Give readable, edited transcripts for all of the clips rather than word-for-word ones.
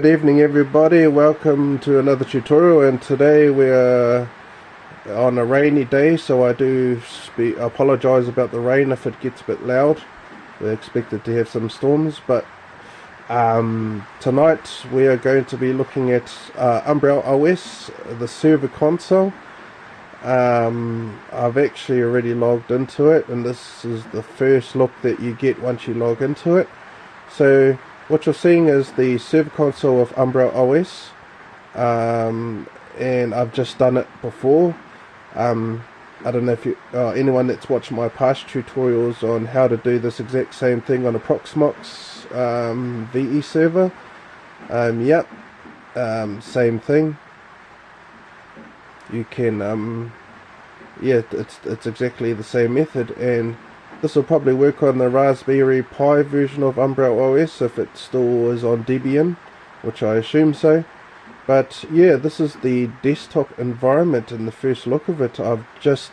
Good evening everybody, welcome to another tutorial, and today we're on a rainy day, so I do apologise about the rain if it gets a bit loud. We're expected to have some storms, but tonight we are going to be looking at UmbelOS, the server console. I've actually already logged into it, and this is the first look that you get once you log into it. So what you're seeing is the server console of UmbelOS, and I've just done it before. I don't know if anyone that's watched my past tutorials on how to do this exact same thing on a Proxmox VE server. Same thing. You can it's exactly the same method, and this will probably work on the Raspberry Pi version of UmbelOS if it still is on Debian, which I assume so. But yeah, this is the desktop environment and the first look of it. I've just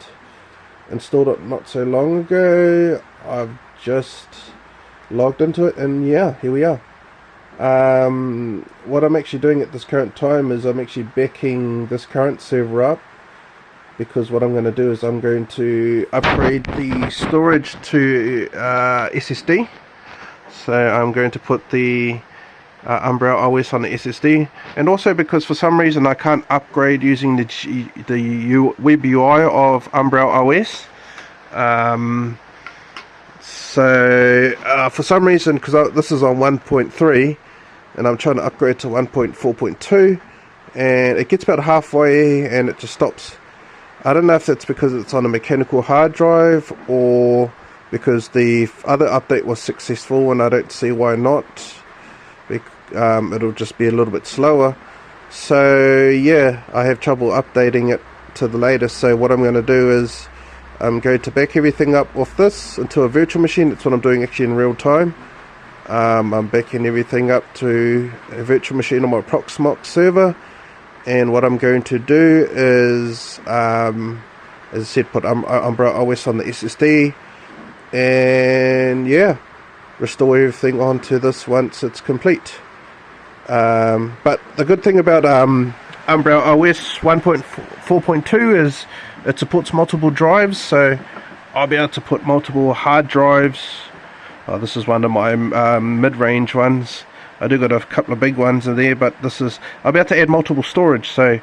installed it not so long ago. I've just logged into it, and yeah, here we are. What I'm actually doing at this current time is I'm actually backing this current server up, because what I'm going to do is I'm going to upgrade the storage to SSD. So I'm going to put the UmbelOS on the SSD, and also because for some reason I can't upgrade using the web UI of UmbelOS. For some reason, because this is on 1.3 and I'm trying to upgrade to 1.4.2, and it gets about halfway and it just stops. I don't know if that's because it's on a mechanical hard drive or because the other update was successful, and I don't see why not. It'll just be a little bit slower. So yeah, I have trouble updating it to the latest. So what I'm going to do is I'm going to back everything up off this into a virtual machine. That's what I'm doing actually in real time. I'm backing everything up to a virtual machine on my Proxmox server. And what I'm going to do is, as I said, put UmbelOS on the SSD, and yeah, restore everything onto this once it's complete. But the good thing about UmbelOS 1.4.2 is it supports multiple drives, so I'll be able to put multiple hard drives. This is one of my mid-range ones. I do got a couple of big ones in there, but I'll be able to add multiple storage. So,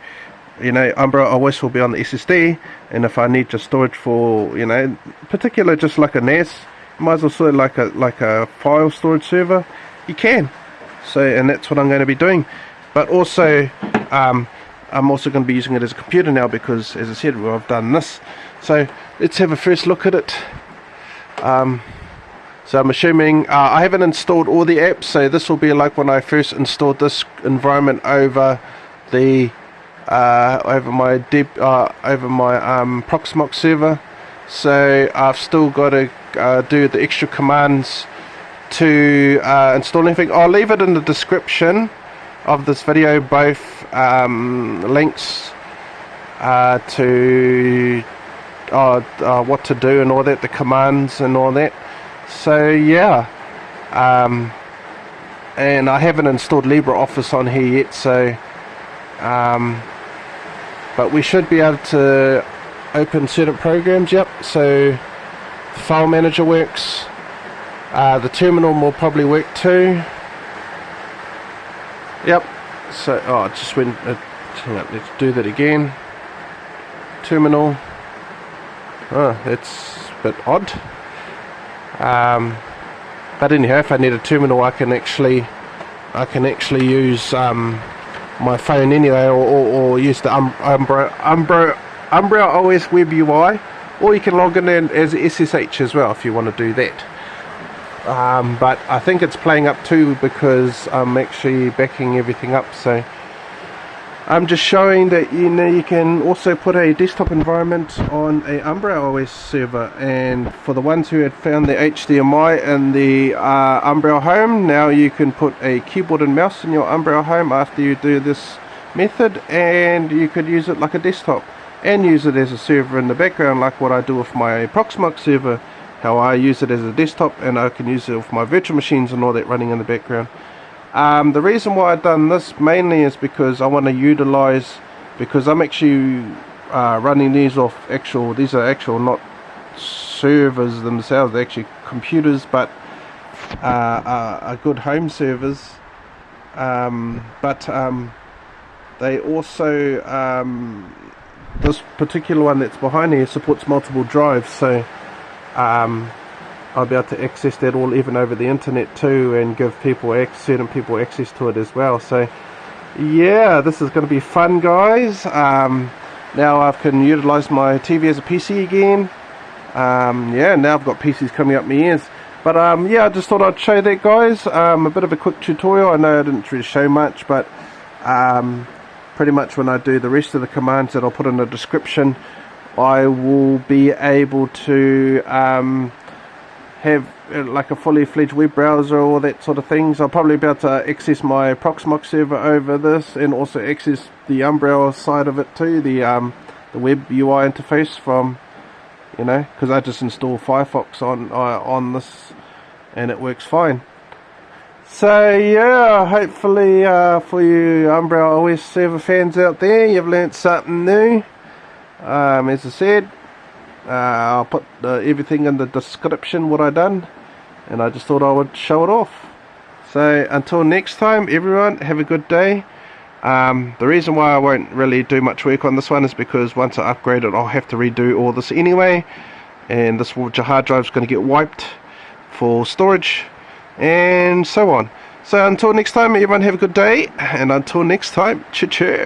you know, UmbelOS will be on the SSD, and if I need just storage for, you know, particular just like a NAS, you might as well sort of like a file storage server, you can. So, and that's what I'm going to be doing. But also, I'm also going to be using it as a computer now, because, as I said, I've done this. So let's have a first look at it. So I'm assuming I haven't installed all the apps, so this will be like when I first installed this environment over the over my Proxmox server. So I've still got to do the extra commands to install anything. I'll leave it in the description of this video, both links to what to do and all that, the commands and all that. So yeah, and I haven't installed LibreOffice on here yet, so but we should be able to open certain programs. Yep, so the file manager works, the terminal will probably work too. Yep, so it just went, hang on, let's do that again. Terminal, that's a bit odd. But anyhow, if I need a terminal, I can actually use my phone anyway, or use the UmbelOS web UI, or you can log in as SSH as well if you want to do that. But I think it's playing up too, because I'm actually backing everything up. So I'm just showing that, you know, you can also put a desktop environment on a UmbelOS server. And for the ones who had found the HDMI and the Umbel Home, now you can put a keyboard and mouse in your Umbel Home after you do this method, and you could use it like a desktop and use it as a server in the background, like what I do with my Proxmox server. How I use it as a desktop, and I can use it with my virtual machines and all that running in the background. The reason why I've done this mainly is because I want to utilize, because I'm actually running these off these are actual not servers themselves, they're actually computers, but are good home servers, but they also, this particular one that's behind here supports multiple drives, so I'll be able to access that all even over the internet too, and give people certain people access to it as well. So yeah, this is going to be fun, guys. Now I can utilize my TV as a PC again. Yeah, now I've got PCs coming up my ears. But yeah, I just thought I'd show that, guys. A bit of a quick tutorial. I know I didn't really show much, but pretty much when I do the rest of the commands that I'll put in the description, I will be able to have like a fully fledged web browser or all that sort of things. I'll probably be able to access my Proxmox server over this, and also access the UmbelOS side of it too, the web UI interface from, you know, because I just install Firefox on this and it works fine. So yeah, hopefully for you UmbelOS server fans out there, you've learnt something new. As I said, I'll put everything in the description what I done, and I just thought I would show it off. So until next time, everyone, have a good day. The reason why I won't really do much work on this one is because once I upgrade it, I'll have to redo all this anyway, and this hard drive is going to get wiped for storage and so on. So until next time, everyone, have a good day, and until next time, cha-cha.